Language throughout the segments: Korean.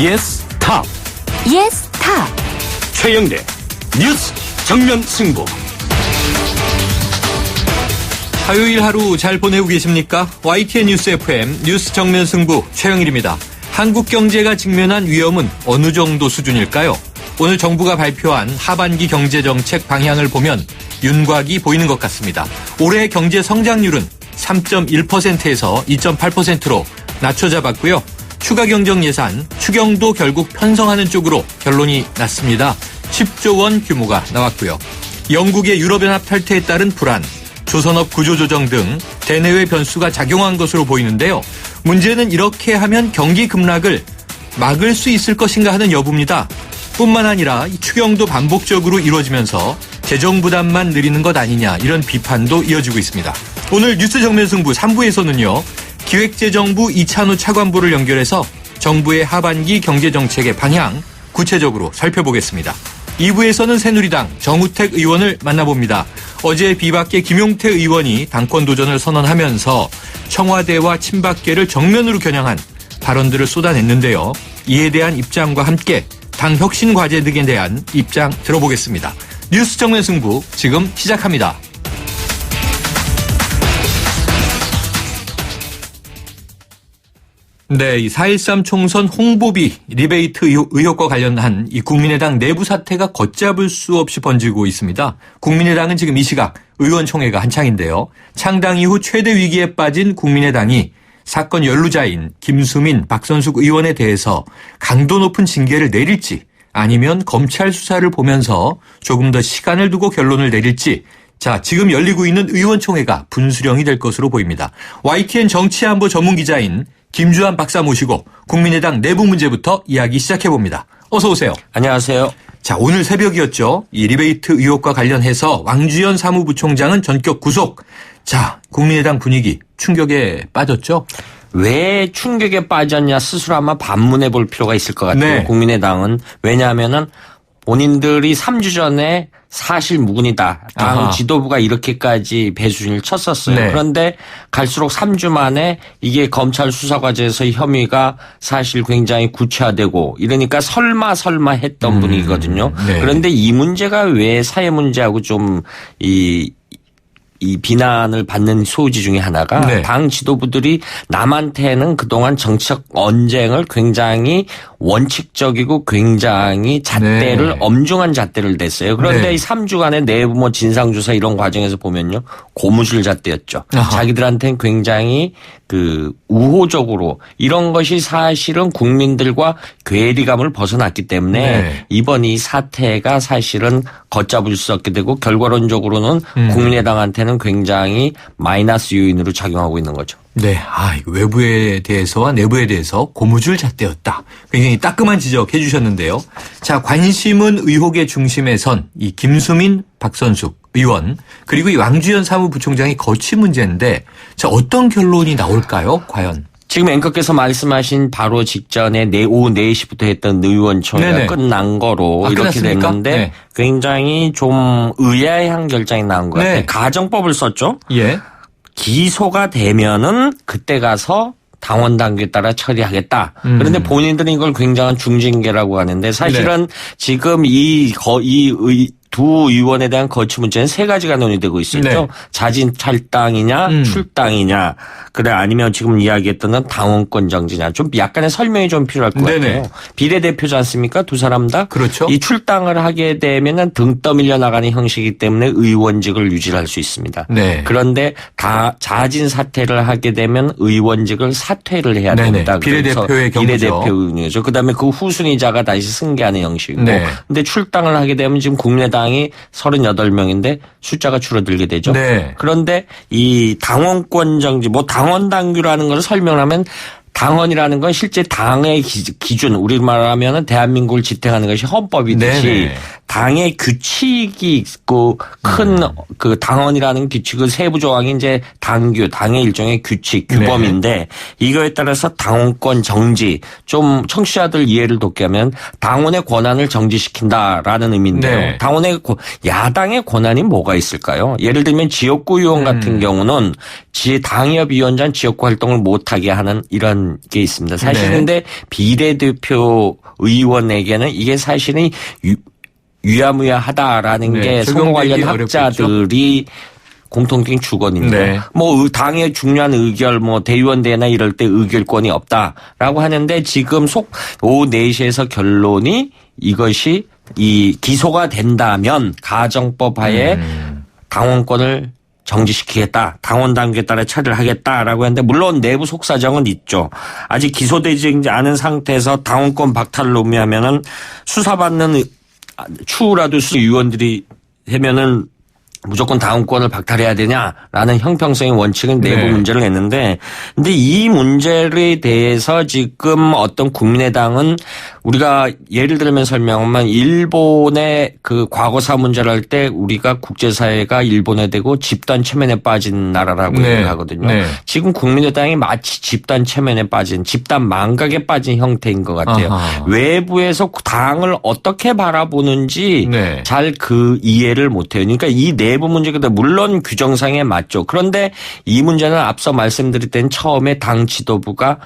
예스 탑. 예스 탑. 최영대 뉴스 정면 승부. 화요일 하루 잘 보내고 계십니까? YTN 뉴스 FM 뉴스 정면 승부 최영일입니다. 한국 경제가 직면한 위험은 어느 정도 수준일까요? 오늘 정부가 발표한 하반기 경제정책 방향을 보면 윤곽이 보이는 것 같습니다. 올해 경제 성장률은 3.1%에서 2.8%로 낮춰 잡았고요. 추가 경정 예산 추경도 결국 편성하는 쪽으로 결론이 났습니다. 10조 원 규모가 나왔고요. 영국의 유럽연합 탈퇴에 따른 불안, 조선업 구조조정 등 대내외 변수가 작용한 것으로 보이는데요. 문제는 이렇게 하면 경기 급락을 막을 수 있을 것인가 하는 여부입니다. 뿐만 아니라 추경도 반복적으로 이루어지면서 재정 부담만 늘리는 것 아니냐, 이런 비판도 이어지고 있습니다. 오늘 뉴스 정면 승부 3부에서는요. 기획재정부 이찬우 차관보를 연결해서 정부의 하반기 경제정책의 방향 구체적으로 살펴보겠습니다. 2부에서는 새누리당 정우택 의원을 만나봅니다. 어제 비박계 김용태 의원이 당권 도전을 선언하면서 청와대와 친박계를 정면으로 겨냥한 발언들을 쏟아냈는데요. 이에 대한 입장과 함께 당 혁신 과제 등에 대한 입장 들어보겠습니다. 뉴스 정면 승부 지금 시작합니다. 네, 이 4.13 총선 홍보비 리베이트 의혹과 관련한 이 국민의당 내부 사태가 걷잡을 수 없이 번지고 있습니다. 국민의당은 지금 이 시각 의원총회가 한창인데요. 창당 이후 최대 위기에 빠진 국민의당이 사건 연루자인 김수민, 박선숙 의원에 대해서 강도 높은 징계를 내릴지, 아니면 검찰 수사를 보면서 조금 더 시간을 두고 결론을 내릴지, 자, 지금 열리고 있는 의원총회가 분수령이 될 것으로 보입니다. YTN 정치안보 전문기자인 김주한 박사 모시고 국민의당 내부 문제부터 이야기 시작해봅니다. 어서 오세요. 안녕하세요. 자, 오늘 새벽이었죠. 이 리베이트 의혹과 관련해서 왕주연 사무부총장은 전격 구속. 자, 국민의당 분위기 충격에 빠졌죠? 왜 충격에 빠졌냐 스스로 아마 반문해 볼 필요가 있을 것 같아요. 네. 국민의당은. 왜냐하면은 본인들이 3주 전에 사실 무근이다. 당 아하. 지도부가 이렇게까지 배수진을 쳤었어요. 네. 그런데 갈수록 3주 만에 이게 검찰 수사 과정에서의 혐의가 사실 굉장히 구체화되고 이러니까 설마 했던 분이거든요. 네. 그런데 이 문제가 왜 사회 문제하고 좀 이 비난을 받는 소지 중에 하나가 네. 당 지도부들이 남한테는 그동안 정치적 언쟁을 굉장히 원칙적이고 굉장히 잣대를 네. 엄중한 잣대를 냈어요. 그런데 네. 이 3주간의 내부 뭐 진상조사 이런 과정에서 보면요. 고무줄 잣대였죠. 아하. 자기들한테는 굉장히 그 우호적으로 이런 것이 사실은 국민들과 괴리감을 벗어났기 때문에 네. 이번 이 사태가 사실은 걷잡을 수 없게 되고 결과론적으로는 국민의당한테는 굉장히 마이너스 요인으로 작용하고 있는 거죠. 네, 이거 외부에 대해서와 내부에 대해서 고무줄 잣대였다. 굉장히 따끔한 지적해 주셨는데요. 자, 관심은 의혹의 중심에 선 이 김수민, 박선숙 의원, 그리고 이 왕주연 사무부총장이 거취 문제인데, 자, 어떤 결론이 나올까요, 과연? 지금 앵커께서 말씀하신 바로 직전에 오후 4시부터 했던 의원총회가 네네. 끝난 거로 이렇게 끝났습니까? 됐는데 네. 굉장히 좀 의아한 결정이 나온 것 같아요. 네. 가정법을 썼죠. 예. 기소가 되면은 그때 가서 당원 당규에 따라 처리하겠다. 그런데 본인들은 이걸 굉장한 중징계라고 하는데 사실은 지금 두 의원에 대한 거취 문제는 세 가지가 논의되고 있었죠. 네. 자진 탈당이냐 출당이냐 그래 아니면 지금 이야기했던 당원권 정지냐. 좀 약간의 설명이 좀 필요할 것 네네. 같아요. 비례대표지 않습니까? 두 사람 다. 그렇죠. 이 출당을 하게 되면은 등 떠밀려 나가는 형식이기 때문에 의원직을 유지할 수 있습니다. 네. 그런데 다 자진 사퇴를 하게 되면 의원직을 사퇴를 해야 네네. 됩니다. 비례대표의 경우죠. 비례대표죠. 그다음에 그 후순위자가 다시 승계하는 형식이고. 네. 근데 출당을 하게 되면 지금 국민의당이 38명인데 숫자가 줄어들게 되죠. 네. 그런데 이 당원권 정지, 뭐 당원 당규라는 걸 설명하면 당원이라는 건 실제 당의 기준, 우리말로 하면은 대한민국을 지탱하는 것이 헌법이듯이 네네. 당의 규칙이 있고 큰 그 당원이라는 규칙의 세부 조항이 이제 당규, 당의 일종의 규칙, 규범인데 이거에 따라서 당원권 정지, 좀 청취자들 이해를 돕게 하면 당원의 권한을 정지시킨다라는 의미인데요. 네. 야당의 권한이 뭐가 있을까요? 예를 들면 지역구 의원 같은 경우는 당협위원장 지역구 활동을 못하게 하는 이런 하는 게 있습니다. 사실 네. 근데 비례대표 의원에게는 이게 사실은 유야무야하다라는 네, 게 선거 관련 학자들이 공통적인 주건인데 네. 뭐 당의 중요한 의결 뭐 대의원대회나 이럴 때 의결권이 없다라고 하는데 지금 오후 4시에서 결론이 이것이 이 기소가 된다면 가정법 하에 당원권을 정지시키겠다. 당원 당규에 따라 처리를 하겠다라고 했는데 물론 내부 속사정은 있죠. 아직 기소되지 않은 상태에서 당원권 박탈을 의미하면은 수사받는 추후라도 의원들이 되면은 무조건 당원권을 박탈해야 되냐라는 형평성의 원칙은 내부 문제를 냈는데 근데 이 문제에 대해서 지금 어떤 국민의당은 우리가 예를 들면 설명하면 일본의 그 과거사 문제를 할 때 우리가 국제사회가 일본에 대고 집단 체면에 빠진 나라라고 얘기하거든요. 지금 국민의당이 마치 집단 체면에 빠진 집단 망각에 빠진 형태인 것 같아요. 아하. 외부에서 당을 어떻게 바라보는지 잘 그 이해를 못해요. 그러니까 이 내부 문제가 물론 규정상에 맞죠. 그런데 이 문제는 앞서 말씀드릴 때는 처음에 당 지도부가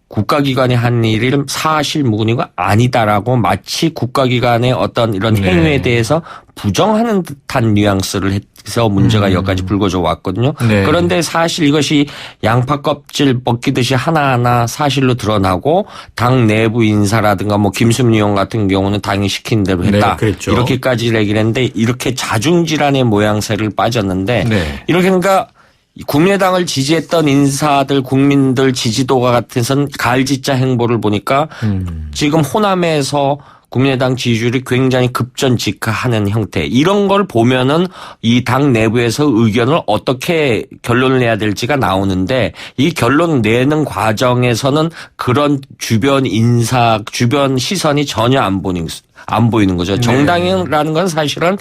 국가기관이 한 일은 사실무근이고 아니다라고 마치 국가기관의 어떤 이런 행위에 대해서 부정하는 듯한 뉘앙스를 해서 문제가 여기까지 불거져 왔거든요. 그런데 사실 이것이 양파 껍질 벗기듯이 하나하나 사실로 드러나고 당 내부 인사라든가 뭐 김수민 의원 같은 경우는 당이 시킨 대로 했다. 이렇게까지 얘기를 했는데 이렇게 자중질환의 모양새를 빠졌는데 이렇게 그러니까 국민의당을 지지했던 인사들 국민들 지지도가 같아서는 가을짓자 행보를 보니까 지금 호남에서 국민의당 지지율이 굉장히 급전직하하는 형태 이런 걸 보면은 이 당 내부에서 의견을 어떻게 결론을 내야 될지가 나오는데 이 결론 내는 과정에서는 그런 주변 인사 주변 시선이 전혀 안 보이는 거죠. 정당이라는 건 사실은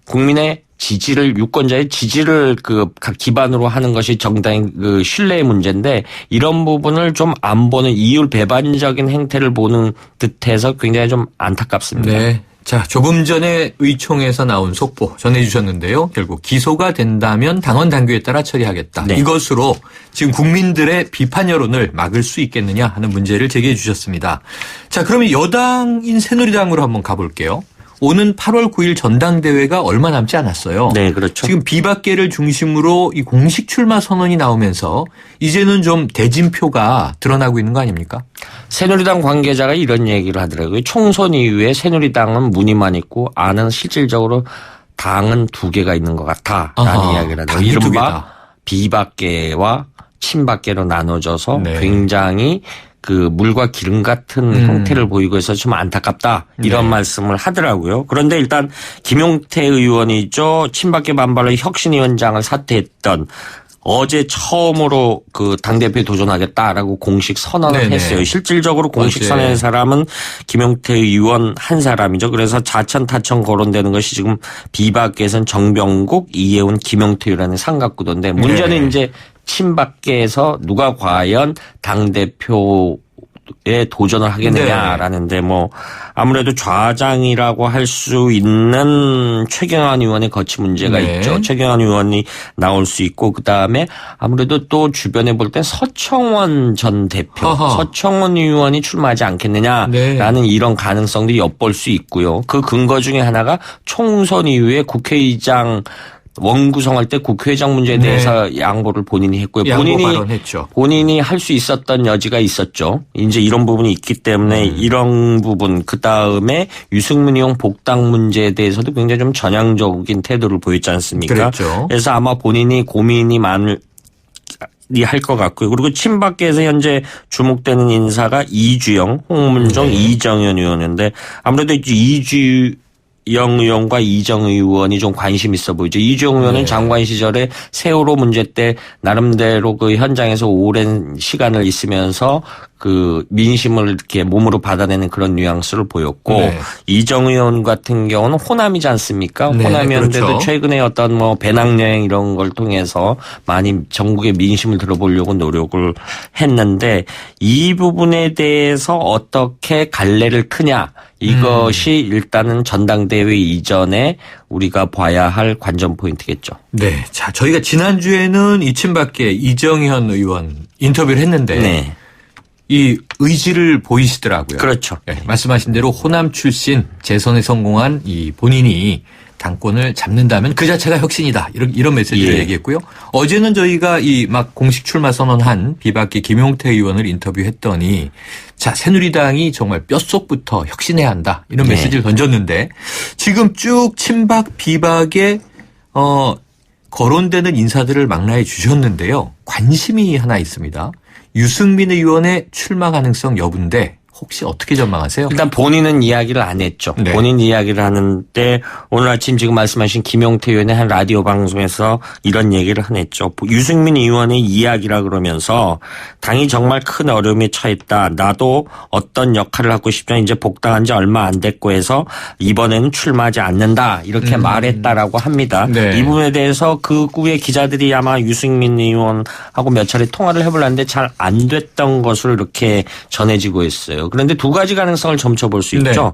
국민의 지지를 유권자의 지지를 그 기반으로 하는 것이 정당의 그 신뢰의 문제인데 이런 부분을 좀 안 보는 이율 배반적인 행태를 보는 듯해서 굉장히 좀 안타깝습니다. 네. 자, 조금 전에 의총에서 나온 속보 전해주셨는데요. 결국 기소가 된다면 당원 당규에 따라 처리하겠다. 이것으로 지금 국민들의 비판 여론을 막을 수 있겠느냐 하는 문제를 제기해 주셨습니다. 자, 그러면 여당인 새누리당으로 한번 가볼게요. 오는 8월 9일 전당대회가 얼마 남지 않았어요. 네, 그렇죠. 지금 비박계를 중심으로 이 공식 출마 선언이 나오면서 이제는 좀 대진표가 드러나고 있는 거 아닙니까? 새누리당 관계자가 이런 얘기를 하더라고요. 총선 이후에 새누리당은 무늬만 있고 안은 실질적으로 당은 2개가 있는 것 같다라는 이야기를 하더라고요. 이른바 비박계와 친박계로 나눠져서 굉장히 그 물과 기름 같은 형태를 보이고 해서 좀 안타깝다 이런 말씀을 하더라고요. 그런데 일단 김용태 의원이죠. 친박계 반발로 혁신위원장을 사퇴했던 어제 처음으로 그 당대표에 도전하겠다라고 공식 선언을 했어요. 실질적으로 공식 선언한 사람은 김용태 의원 한 사람이죠. 그래서 자천 타천 거론되는 것이 지금 비박계에서는 정병국, 이해운, 김용태라는 삼각구도인데 문제는 이제 친박계에서 누가 과연 당대표에 도전을 하겠느냐라는데 뭐 아무래도 좌장이라고 할 수 있는 최경환 의원의 거치 문제가 있죠. 최경환 의원이 나올 수 있고 그다음에 아무래도 또 주변에 볼 땐 서청원 전 대표, 서청원 의원이 출마하지 않겠느냐라는 이런 가능성도 엿볼 수 있고요. 그 근거 중에 하나가 총선 이후에 국회의장 원구성할 때 국회의장 문제에 대해서 양보를 본인이 했고요. 본인이 할 수 있었던 여지가 있었죠. 이제 이런 부분이 있기 때문에 이런 부분 그다음에 유승민 의원 복당 문제에 대해서도 굉장히 좀 전향적인 태도를 보였지 않습니까? 그래서 아마 본인이 고민이 많을 할 것 같고요. 그리고 친박계에서 현재 주목되는 인사가 이주영, 홍문종, 이정현 의원인데 아무래도 이주영 의원과 이정 의원이 좀 관심 있어 보이죠. 이주영 의원은 장관 시절에 세월호 문제 때 나름대로 그 현장에서 오랜 시간을 있으면서 그 민심을 이렇게 몸으로 받아내는 그런 뉘앙스를 보였고 이정 의원 같은 경우는 호남이지 않습니까? 호남이었는데도 최근에 어떤 뭐 배낭여행 이런 걸 통해서 많이 전국의 민심을 들어보려고 노력을 했는데 이 부분에 대해서 어떻게 갈래를 트냐 이것이 일단은 전당대회 이전에 우리가 봐야 할 관전 포인트겠죠. 네. 자, 저희가 지난주에는 이 친박계 이정현 의원 인터뷰를 했는데 이 의지를 보이시더라고요. 그렇죠. 네, 말씀하신 대로 호남 출신 재선에 성공한 이 본인이 당권을 잡는다면 그 자체가 혁신이다. 이런 메시지를 얘기했고요. 어제는 저희가 이 막 공식 출마 선언한 비박계 김용태 의원을 인터뷰했더니 자, 새누리당이 정말 뼛속부터 혁신해야 한다. 이런 메시지를 던졌는데 지금 쭉 친박 비박에 거론되는 인사들을 망라해 주셨는데요. 관심이 하나 있습니다. 유승민 의원의 출마 가능성 여부인데 혹시 어떻게 전망하세요? 일단 본인은 이야기를 안 했죠. 네. 본인 이야기를 하는데 오늘 아침 지금 말씀하신 김용태 의원의 한 라디오 방송에서 이런 얘기를 했죠. 유승민 의원의 이야기라 그러면서 당이 정말 큰 어려움에 처했다. 나도 어떤 역할을 하고 싶지만 이제 복당한 지 얼마 안 됐고 해서 이번에는 출마하지 않는다. 이렇게 말했다라고 합니다. 네. 이 부분에 대해서 그 후에 기자들이 아마 유승민 의원하고 몇 차례 통화를 해보려는데 잘 안 됐던 것으로 이렇게 전해지고 있어요. 그런데 두 가지 가능성을 점쳐볼 수 있죠.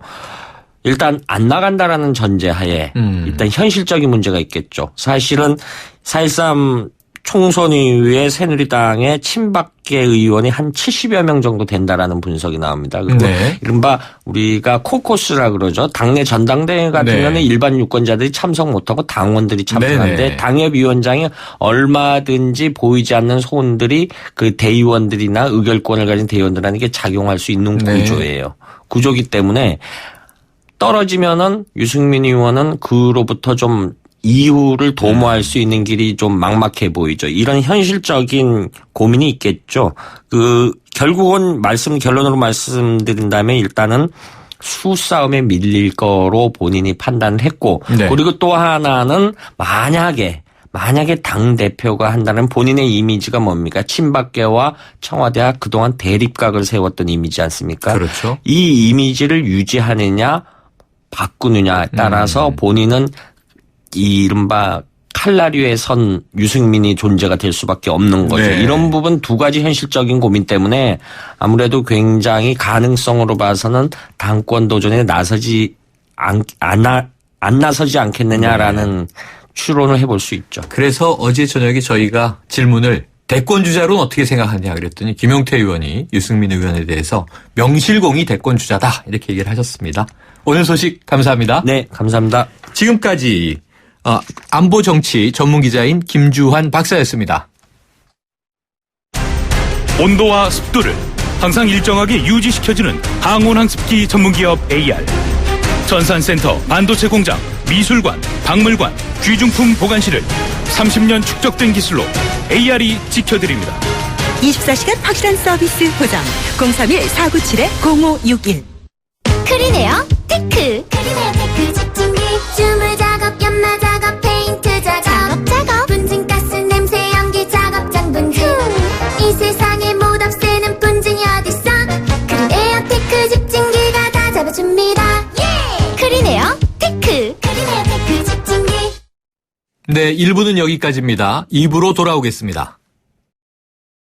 일단 안 나간다라는 전제하에 일단 현실적인 문제가 있겠죠. 사실은 4.13 총선 이후에 새누리당의 친박계 의원이 한 70여 명 정도 된다라는 분석이 나옵니다. 그리고 이른바 우리가 코커스라 그러죠. 당내 전당대회 같은 경우는 일반 유권자들이 참석 못하고 당원들이 참석하는데 당협위원장이 얼마든지 보이지 않는 손들이 그 대의원들이나 의결권을 가진 대의원들에게 작용할 수 있는 구조예요. 구조기 때문에 떨어지면은 유승민 의원은 그로부터 좀 이후를 도모할 수 있는 길이 좀 막막해 보이죠. 이런 현실적인 고민이 있겠죠. 결국은 결론으로 말씀드린다면 일단은 수싸움에 밀릴 거로 본인이 판단을 했고 그리고 또 하나는 만약에 당대표가 한다는 본인의 이미지가 뭡니까? 친박계와 청와대와 그동안 대립각을 세웠던 이미지 않습니까? 그렇죠. 이 이미지를 유지하느냐 바꾸느냐에 따라서 본인은 이 이른바 칼라류에 선 유승민이 존재가 될 수밖에 없는 거죠. 이런 부분 두 가지 현실적인 고민 때문에 아무래도 굉장히 가능성으로 봐서는 당권 도전에 나서지 안 나서지 않겠느냐라는 추론을 해볼 수 있죠. 그래서 어제 저녁에 저희가 질문을 대권 주자로는 어떻게 생각하냐 그랬더니 김용태 의원이 유승민 의원에 대해서 명실공히 대권 주자다 이렇게 얘기를 하셨습니다. 오늘 소식 감사합니다. 네, 감사합니다. 지금까지 안보 정치 전문 기자인 김주환 박사였습니다. 온도와 습도를 항상 일정하게 유지시켜주는 항온항습기 전문기업 AR. 전산센터, 반도체 공장, 미술관, 박물관, 귀중품 보관실을 30년 축적된 기술로 AR이 지켜드립니다. 24시간 확실한 서비스 보장 031-497-0561 크리네어 테크. 크리네어 테크 집중기 주물 작업 연마 작업 페인트 작업 분진가스 냄새 연기 작업장 분진 이 세상에 못 없애는 분진이 어딨어. 크리네어 테크 집중기가 다 잡아줍니다. 크리네어 테크. 크리네어 테크 집중기. 네, 1부는 여기까지입니다. 2부로 돌아오겠습니다.